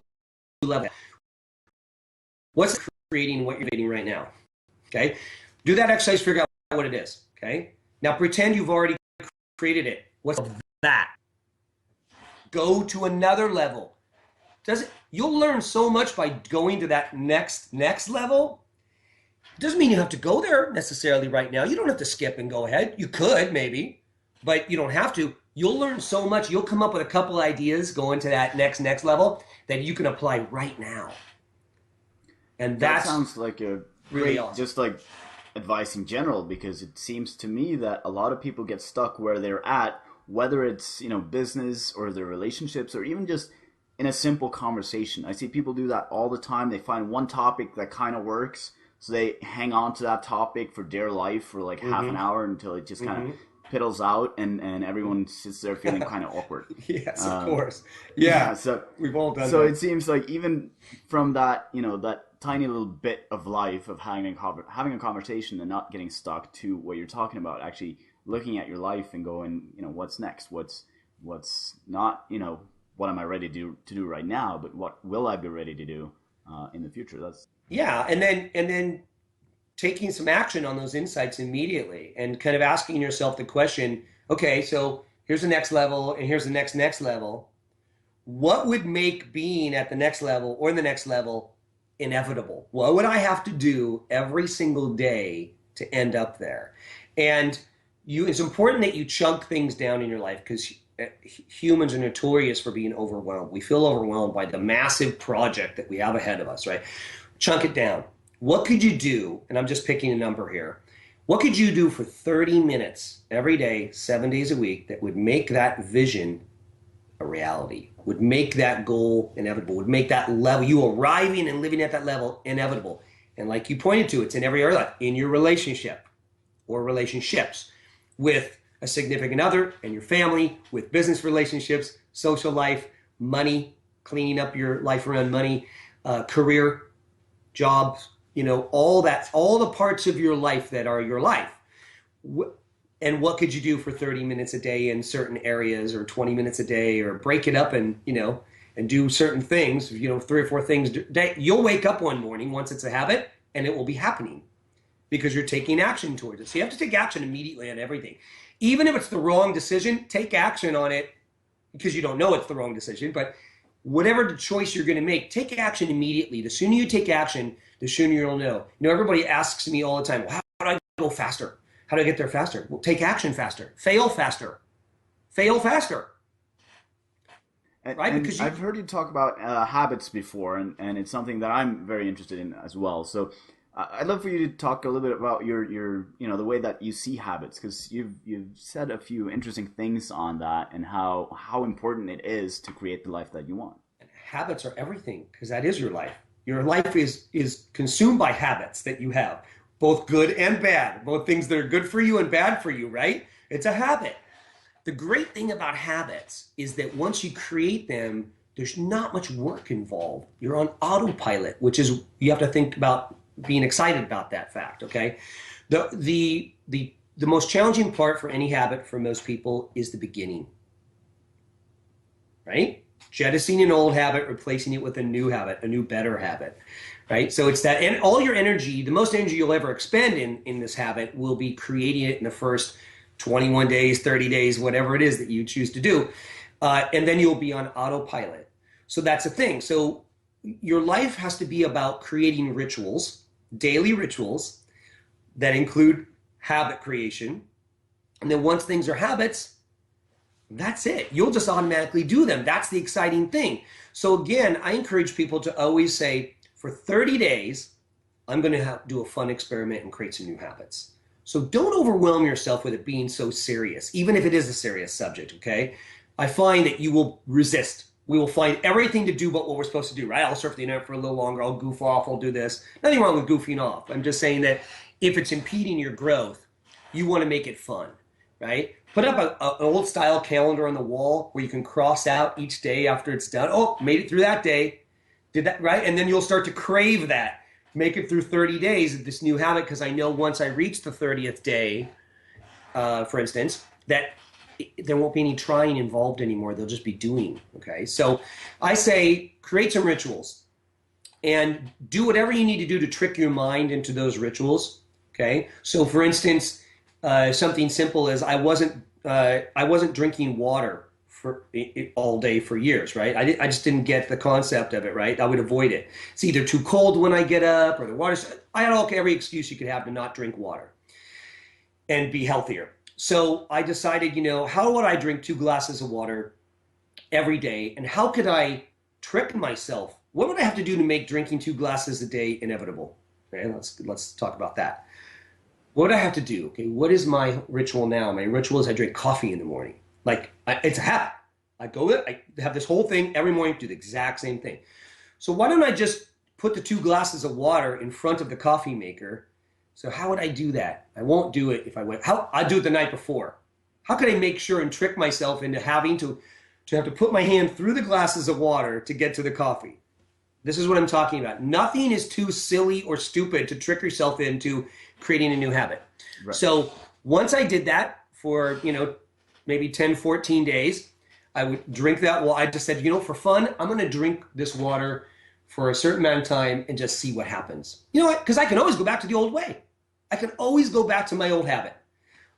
levels. What's creating what you're creating right now? Okay, do that exercise, figure out what it is. Okay, now pretend you've already created it. What's that? Go to another level. You'll learn so much by going to that next level. It doesn't mean you have to go there necessarily right now. You don't have to skip and go ahead. You could maybe, but you don't have to. You'll learn so much. You'll come up with a couple ideas going to that next level that you can apply right now. And that sounds like a really great, awesome. Just like advice in general, because it seems to me that a lot of people get stuck where they're at, whether it's, you know, business or their relationships or even just in a simple conversation. I see people do that all the time. They find one topic that kind of works, so they hang on to that topic for dear life for like half an hour until it just kind of piddles out, and everyone sits there feeling kind of awkward. Yes, of course. Yeah, so we've all done so that. It seems like even from that, you know, that tiny little bit of life of having a conversation and not getting stuck to what you're talking about, actually looking at your life and going, you know, what's next? What's not, you know, what am I ready to do right now, but what will I be ready to do in the future? And then taking some action on those insights immediately and kind of asking yourself the question, okay, so here's the next level and here's the next level. What would make being at the next level or the next level inevitable? What would I have to do every single day to end up there? And it's important that you chunk things down in your life, because humans are notorious for being overwhelmed. We feel overwhelmed by the massive project that we have ahead of us, right? Chunk it down. What could you do? And I'm just picking a number here. What could you do for 30 minutes every day, 7 days a week, that would make that vision a reality, would make that goal inevitable, would make that level, you arriving and living at that level, inevitable? And like you pointed to, it's in every area, in your relationship or relationships with a significant other and your family, with business relationships, social life, money, cleaning up your life around money, career, jobs, you know, all the parts of your life that are your life. And what could you do for 30 minutes a day in certain areas, or 20 minutes a day, or break it up and, you know, and do certain things, you know, 3 or 4 things a day. You'll wake up one morning, once it's a habit, and it will be happening because you're taking action towards it. So you have to take action immediately on everything. Even if it's the wrong decision, take action on it, because you don't know it's the wrong decision. But whatever the choice you're going to make, take action immediately. The sooner you take action, the sooner you'll know. You know, everybody asks me all the time, well, how do I go faster? How do I get there faster? Well, take action faster. Fail faster. Fail faster. Right? Because I've heard you talk about habits before, and it's something that I'm very interested in as well. So I'd love for you to talk a little bit about your you know, the way that you see habits, because you've said a few interesting things on that, and how important it is to create the life that you want. Habits are everything, because that is your life. Your life is consumed by habits that you have, both good and bad, both things that are good for you and bad for you, right? It's a habit. The great thing about habits is that once you create them, there's not much work involved. You're on autopilot, which is, you have to think about being excited about that fact, okay? The most challenging part for any habit for most people is the beginning, right? Jettisoning an old habit, replacing it with a new habit, a new, better habit, right? So it's that, and all your energy, the most energy you'll ever expend in this habit will be creating it in the first 21 days, 30 days, whatever it is that you choose to do. And then you'll be on autopilot. So that's the thing. So your life has to be about creating rituals, daily rituals that include habit creation. And then once things are habits, that's it. You'll just automatically do them. That's the exciting thing. So again, I encourage people to always say, for 30 days, I'm going to do a fun experiment and create some new habits. So don't overwhelm yourself with it being so serious, even if it is a serious subject, okay? I find that you will resist. We will find everything to do but what we're supposed to do, right? I'll surf the internet for a little longer. I'll goof off. I'll do this. Nothing wrong with goofing off. I'm just saying that if it's impeding your growth, you want to make it fun, right? Put up an old style calendar on the wall where you can cross out each day after it's done. Oh, made it through that day. Did that, right? And then you'll start to crave that. Make it through 30 days of this new habit, because I know once I reach the 30th day, for instance, that there won't be any trying involved anymore. They'll just be doing, okay? So I say create some rituals and do whatever you need to do to trick your mind into those rituals, okay? So for instance, something simple is I wasn't drinking water for all day for years, right? I just didn't get the concept of it, right? I would avoid it. It's either too cold when I get up or the water's, I had every excuse you could have to not drink water and be healthier. So I decided, how would I drink 2 glasses of water every day? And how could I trick myself? What would I have to do to make drinking 2 glasses a day inevitable? Okay, let's talk about that. What do I have to do? Okay, what is my ritual now? My ritual is I drink coffee in the morning. It's a habit. I go there, I have this whole thing every morning, do the exact same thing. So why don't I just put the 2 glasses of water in front of the coffee maker? So how would I do that? I won't do it if I went. I'd do it the night before. How could I make sure and trick myself into having to have to put my hand through the glasses of water to get to the coffee? This is what I'm talking about. Nothing is too silly or stupid to trick yourself into creating a new habit. Right. So once I did that for, maybe 10, 14 days, I would drink that water. I just said, for fun, I'm going to drink this water for a certain amount of time and just see what happens. You know what? Because I can always go back to the old way. I can always go back to my old habit.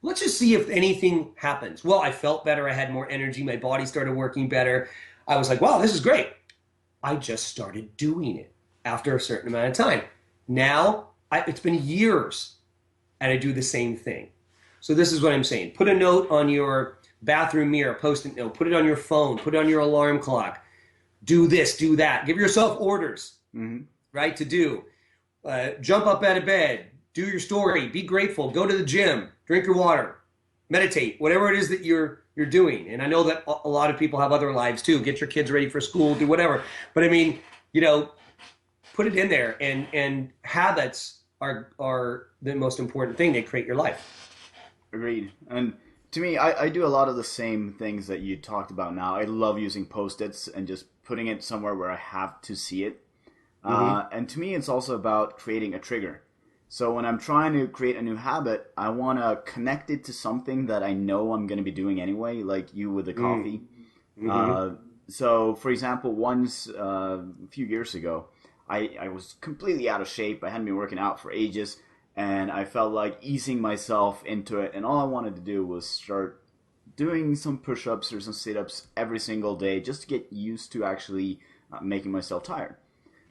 Let's just see if anything happens. Well, I felt better. I had more energy. My body started working better. I was like, wow, this is great. I just started doing it after a certain amount of time. Now, it's been years, and I do the same thing. So this is what I'm saying. Put a note on your bathroom mirror, post-it note, put it on your phone, put it on your alarm clock. Do this, do that. Give yourself orders, right, to do. Jump up out of bed, do your story, be grateful, go to the gym, drink your water, meditate, whatever it is that you're doing. And I know that a lot of people have other lives too. Get your kids ready for school, do whatever. But I mean, put it in there. And habits are the most important thing. They create your life. Agreed. And to me, I do a lot of the same things that you talked about now. I love using Post-its and just putting it somewhere where I have to see it. And to me, it's also about creating a trigger. So when I'm trying to create a new habit, I want to connect it to something that I know I'm going to be doing anyway, like you with the coffee. So, for example, once a few years ago, I was completely out of shape. I hadn't been working out for ages. And I felt like easing myself into it. And all I wanted to do was start doing some push-ups or some sit-ups every single day just to get used to actually making myself tired.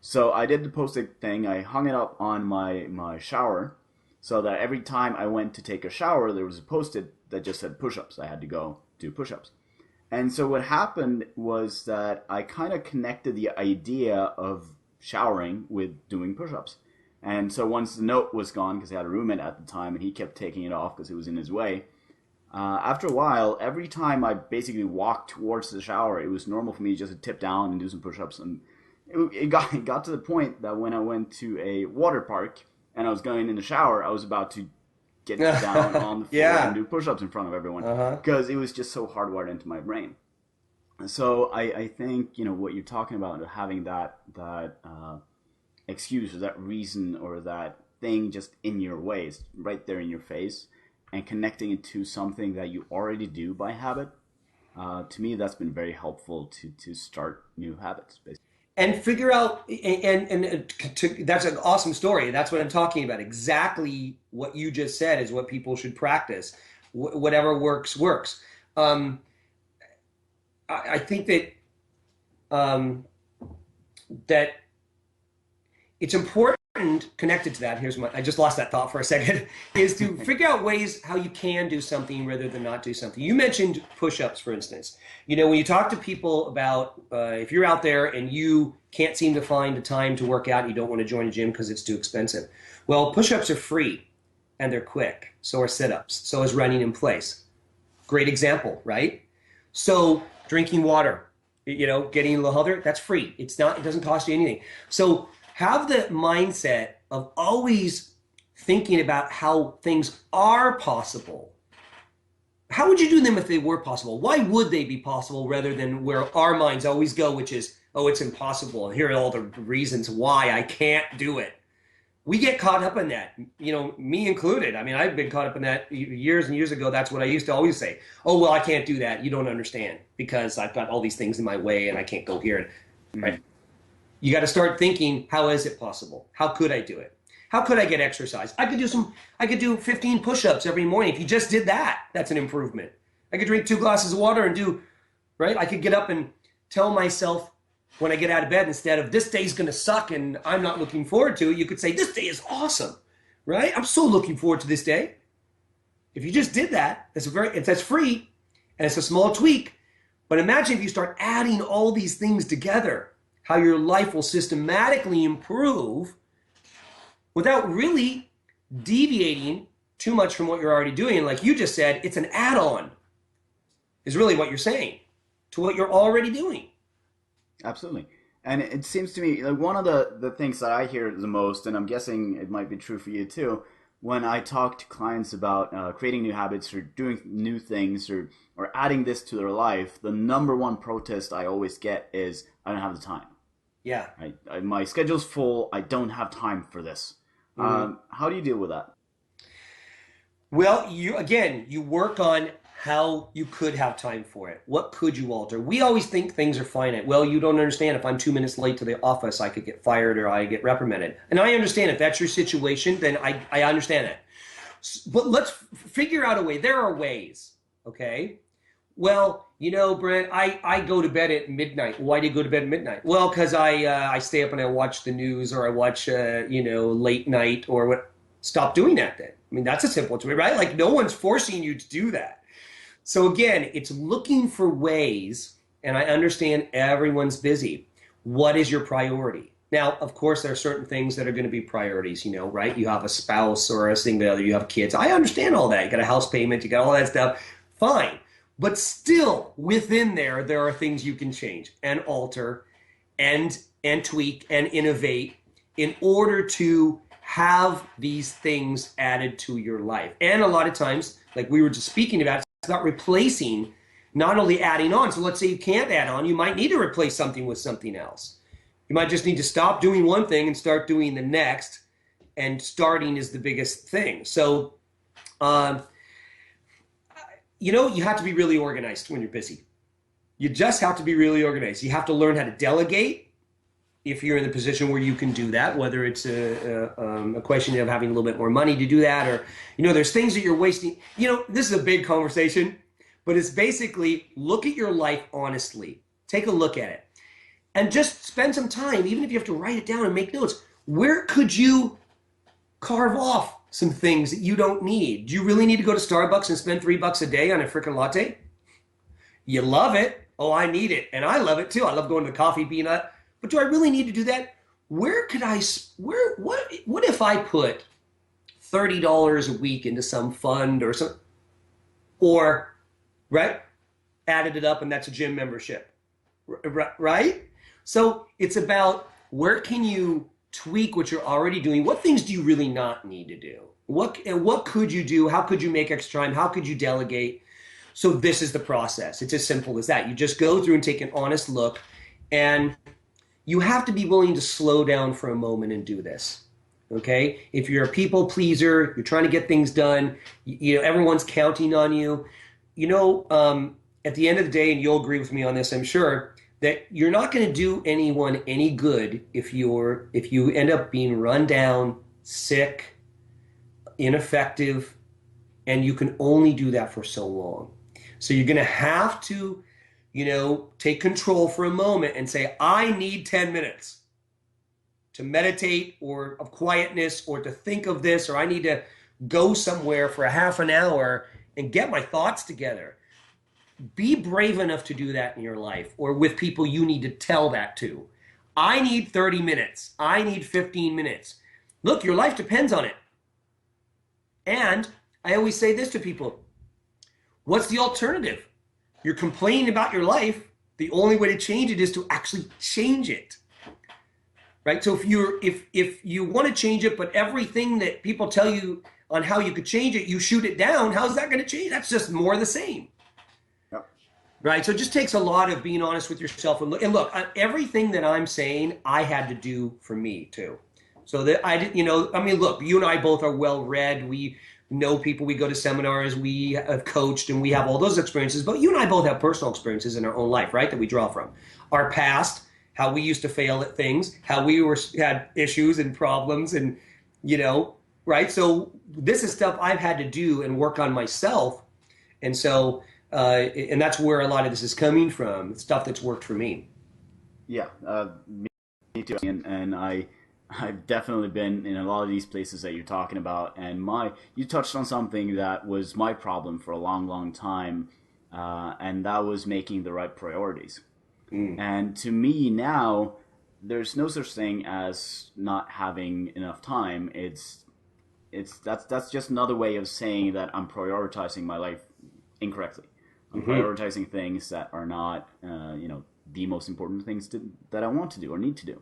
So I did the Post-it thing. I hung it up on my shower so that every time I went to take a shower, there was a Post-it that just said push-ups. I had to go do push-ups. And so what happened was that I kind of connected the idea of showering with doing push-ups. And so once the note was gone, because I had a roommate at the time, and he kept taking it off because it was in his way, after a while, every time I basically walked towards the shower, it was normal for me just to tip down and do some push-ups. And it got to the point that when I went to a water park and I was going in the shower, I was about to get down on the floor and do push-ups in front of everyone because it was just so hardwired into my brain. So I think, what you're talking about, having that excuse or that reason or that thing just in your way, it's right there in your face, and connecting it to something that you already do by habit, to me that's been very helpful to start new habits, basically. And figure out, that's an awesome story. That's what I'm talking about. Exactly what you just said is what people should practice. Whatever works. I think that that it's important, connected to that, I just lost that thought for a second, is to figure out ways how you can do something rather than not do something. You mentioned push-ups, for instance. When you talk to people about if you're out there and you can't seem to find the time to work out, you don't want to join a gym because it's too expensive. Well, push-ups are free and they're quick. So are sit-ups. So is running in place. Great example, right? So drinking water, getting a little healthier, that's free. It doesn't cost you anything. So have the mindset of always thinking about how things are possible. How would you do them if they were possible? Why would they be possible rather than where our minds always go, which is, oh, it's impossible. And here are all the reasons why I can't do it. We get caught up in that, me included. I mean, I've been caught up in that years and years ago. That's what I used to always say. Oh, well, I can't do that. You don't understand because I've got all these things in my way and I can't go here. Right? You got to start thinking, how is it possible? How could I do it? How could I get exercise? I could do 15 push-ups every morning. If you just did that, that's an improvement. I could drink 2 glasses of water and do, right? I could get up and tell myself when I get out of bed, instead of this day's going to suck and I'm not looking forward to it, you could say, this day is awesome, right? I'm so looking forward to this day. If you just did that, that's free and it's a small tweak. But imagine if you start adding all these things together, how your life will systematically improve without really deviating too much from what you're already doing. And like you just said, it's an add-on, is really what you're saying, to what you're already doing. Absolutely. And it seems to me like one of the things that I hear the most, and I'm guessing it might be true for you too, when I talk to clients about creating new habits or doing new things or adding this to their life, the number one protest I always get is, I don't have the time. Yeah. My schedule's full. I don't have time for this. How do you deal with that? Well, you work on how you could have time for it. What could you alter? We always think things are finite. Well, you don't understand. If I'm 2 minutes late to the office, I could get fired or I get reprimanded. And I understand if that's your situation, then I understand that. But let's figure out a way. There are ways, okay? Well, Brent, I go to bed at midnight. Why do you go to bed at midnight? Well, because I stay up and I watch the news or I watch, late night or what. Stop doing that then. I mean, that's a simple way, right? Like no one's forcing you to do that. So again, it's looking for ways, and I understand everyone's busy. What is your priority? Now, of course, there are certain things that are going to be priorities, right? You have a spouse or a single other, you have kids. I understand all that. You got a house payment, you got all that stuff. Fine. But still, within there are things you can change and alter and tweak and innovate in order to have these things added to your life. And a lot of times, like we were just speaking about, it's about replacing, not only adding on. So let's say you can't add on, you might need to replace something with something else. You might just need to stop doing one thing and start doing the next, and starting is the biggest thing. So, you have to be really organized when you're busy. You just have to be really organized. You have to learn how to delegate if you're in the position where you can do that, whether it's a question of having a little bit more money to do that, or, there's things that you're wasting. This is a big conversation, but it's basically look at your life honestly. Take a look at it and just spend some time, even if you have to write it down and make notes. Where could you carve off some things that you don't need? Do you really need to go to Starbucks and spend $3 a day on a freaking latte? You love it. Oh, I need it. And I love it too. I love going to the Coffee Bean. But do I really need to do that? What if I put $30 a week into some fund right? Added it up and that's a gym membership, right? So it's about where can you tweak what you're already doing? What things do you really not need to do? What could you do? How could you make extra time? How could you delegate? So this is the process. It's as simple as that. You just go through and take an honest look, and you have to be willing to slow down for a moment and do this. Okay? If you're a people pleaser, you're trying to get things done, everyone's counting on you. At the end of the day, and you'll agree with me on this, I'm sure, that you're not going to do anyone any good if you end up being run down, sick, ineffective, and you can only do that for so long. So you're going to have to, take control for a moment and say, I need 10 minutes. to meditate or of quietness or to think of this, or I need to go somewhere for a half an hour and get my thoughts together. Be brave enough to do that in your life or with people you need to tell that to. I need 30 minutes. I need 15 minutes. Look, your life depends on it. And I always say this to people. What's the alternative? You're complaining about your life. The only way to change it is to actually change it. Right? So if you want to change it, but everything that people tell you on how you could change it, you shoot it down, how's that going to change? That's just more of the same. Yep. Right? So it just takes a lot of being honest with yourself. And look, everything that I'm saying, I had to do for me too. So that I didn't, look, you and I both are well read. We know people, we go to seminars, we have coached, and we have all those experiences. But you and I both have personal experiences in our own life, right? That we draw from. Our past, how we used to fail at things, how we had issues and problems, and right? So this is stuff I've had to do and work on myself. And so, and that's where a lot of this is coming from, stuff that's worked for me. Yeah, me too. And I've definitely been in a lot of these places that you're talking about. And you touched on something that was my problem for a long, long time. And that was making the right priorities. And to me now, there's no such thing as not having enough time. That's just another way of saying that I'm prioritizing my life incorrectly. I'm prioritizing things that are not, the most important things that I want to do or need to do.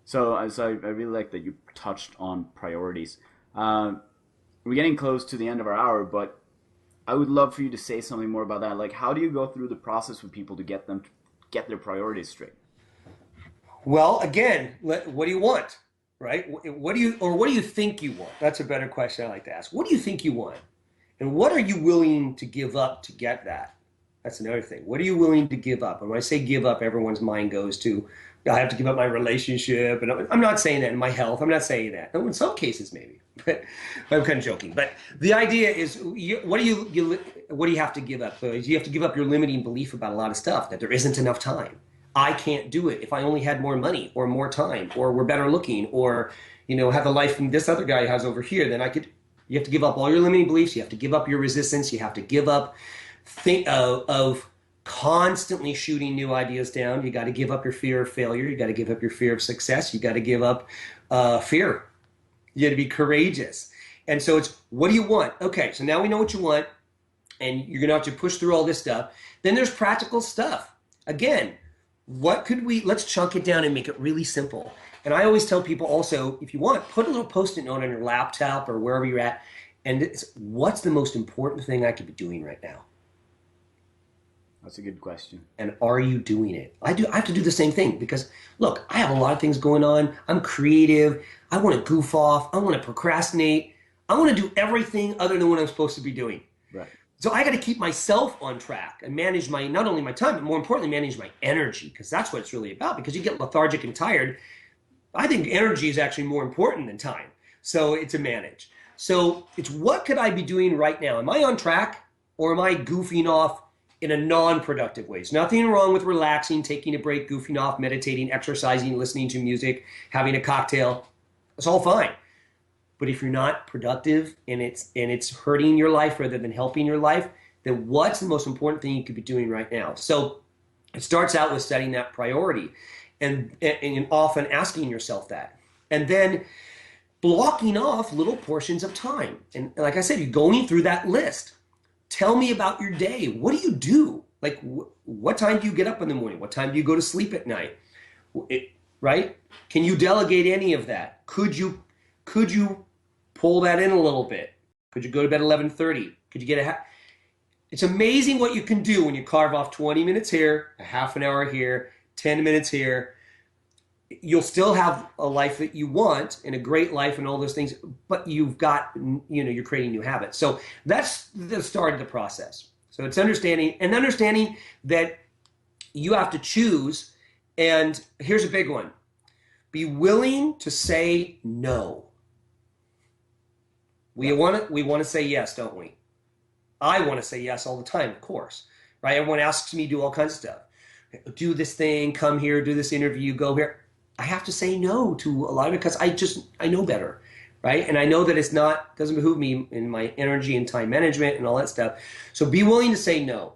So I really like that you touched on priorities. We're getting close to the end of our hour, but I would love for you to say something more about that. Like, how do you go through the process with people to get them to get their priorities straight? Well, again, what do you want, right? What do you think you want? That's a better question I like to ask. What do you think you want? And what are you willing to give up to get that? That's another thing. What are you willing to give up? And when I say give up, everyone's mind goes to, I have to give up my relationship. And I'm not saying that in my health. I'm not saying that. In some cases, maybe. But I'm kind of joking. But the idea is, what do you have to give up? You have to give up your limiting belief about a lot of stuff, that there isn't enough time. I can't do it if I only had more money or more time or were better looking or, have the life this other guy has over here, then I could. You have to give up all your limiting beliefs. You have to give up your resistance. You have to give up of constantly shooting new ideas down. You got to give up your fear of failure. You got to give up your fear of success. You got to give up fear. You got to be courageous. And so it's, what do you want? Okay, so now we know what you want, and you're going to have to push through all this stuff. Then there's practical stuff. Again, let's chunk it down and make it really simple. And I always tell people also, if you want, put a little Post-it note on your laptop or wherever you're at, and it's, what's the most important thing I could be doing right now? That's a good question. And are you doing it? I have to do the same thing because, look, I have a lot of things going on. I'm creative. I want to goof off. I want to procrastinate. I want to do everything other than what I'm supposed to be doing. Right. So I got to keep myself on track and manage not only my time, but more importantly, manage my energy, because that's what it's really about. Because you get lethargic and tired. I think energy is actually more important than time. So it's a manage. So it's, what could I be doing right now? Am I on track, or am I goofing off in a non-productive way? There's nothing wrong with relaxing, taking a break, goofing off, meditating, exercising, listening to music, having a cocktail. It's all fine. But if you're not productive and it's hurting your life rather than helping your life, then what's the most important thing you could be doing right now? So it starts out with setting that priority and often asking yourself that. And then blocking off little portions of time. And like I said, you're going through that list. Tell me about your day. What do you do? Like, what time do you get up in the morning? What time do you go to sleep at night? Right? Can you delegate any of that? Could you pull that in a little bit? Could you go to bed at 11:30? Could you get It's amazing what you can do when you carve off 20 minutes here, a half an hour here, 10 minutes here. You'll still have a life that you want and a great life and all those things, but you've got, you're creating new habits. So that's the start of the process. So it's understanding that you have to choose. And here's a big one. Be willing to say no. We want to say yes, don't we? I want to say yes all the time, of course, right? Everyone asks me to do all kinds of stuff. Do this thing, come here, do this interview, go here. I have to say no to a lot of it because I know better, right? And I know that doesn't behoove me in my energy and time management and all that stuff. So be willing to say no.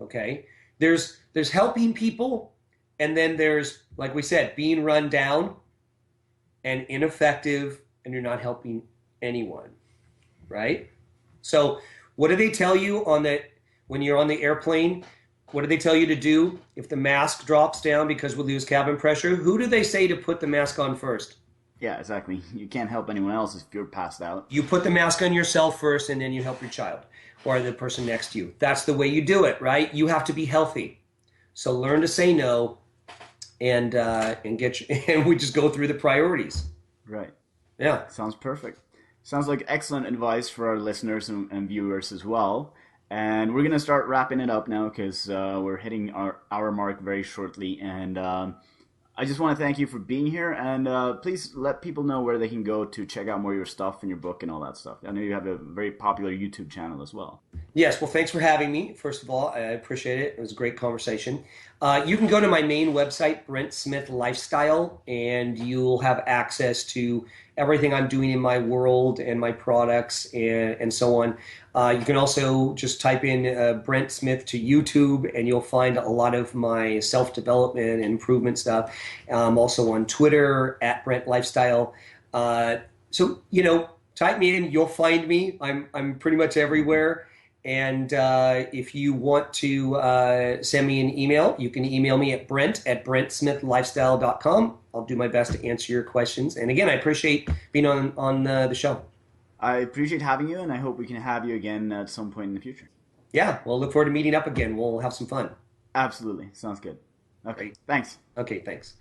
Okay. There's helping people, and then there's, like we said, being run down and ineffective, and you're not helping anyone, right? So what do they tell you when you're on the airplane? What do they tell you to do if the mask drops down because we lose cabin pressure? Who do they say to put the mask on first? Yeah, exactly. You can't help anyone else if you're passed out. You put the mask on yourself first, and then you help your child or the person next to you. That's the way you do it, right? You have to be healthy. So learn to say no, and and we just go through the priorities. Right. Yeah. Sounds perfect. Sounds like excellent advice for our listeners and viewers as well. And we're gonna start wrapping it up now because we're hitting our hour mark very shortly. And I just want to thank you for being here. And please let people know where they can go to check out more of your stuff and your book and all that stuff. I know you have a very popular YouTube channel as well. Yes, well, thanks for having me. First of all, I appreciate it. It was a great conversation. You can go to my main website, Brent Smith Lifestyle, and you'll have access to everything I'm doing in my world and my products and so on. You can also just type in Brent Smith to YouTube, and you'll find a lot of my self-development and improvement stuff. I'm also on Twitter, at Brent Lifestyle. So, type me in, you'll find me. I'm pretty much everywhere. And if you want to send me an email, you can email me at Brent@BrentSmithLifestyle.com. I'll do my best to answer your questions. And again, I appreciate being on the show. I appreciate having you, and I hope we can have you again at some point in the future. Yeah, we'll look forward to meeting up again. We'll have some fun. Absolutely. Sounds good. Okay. Great. Thanks. Okay, thanks.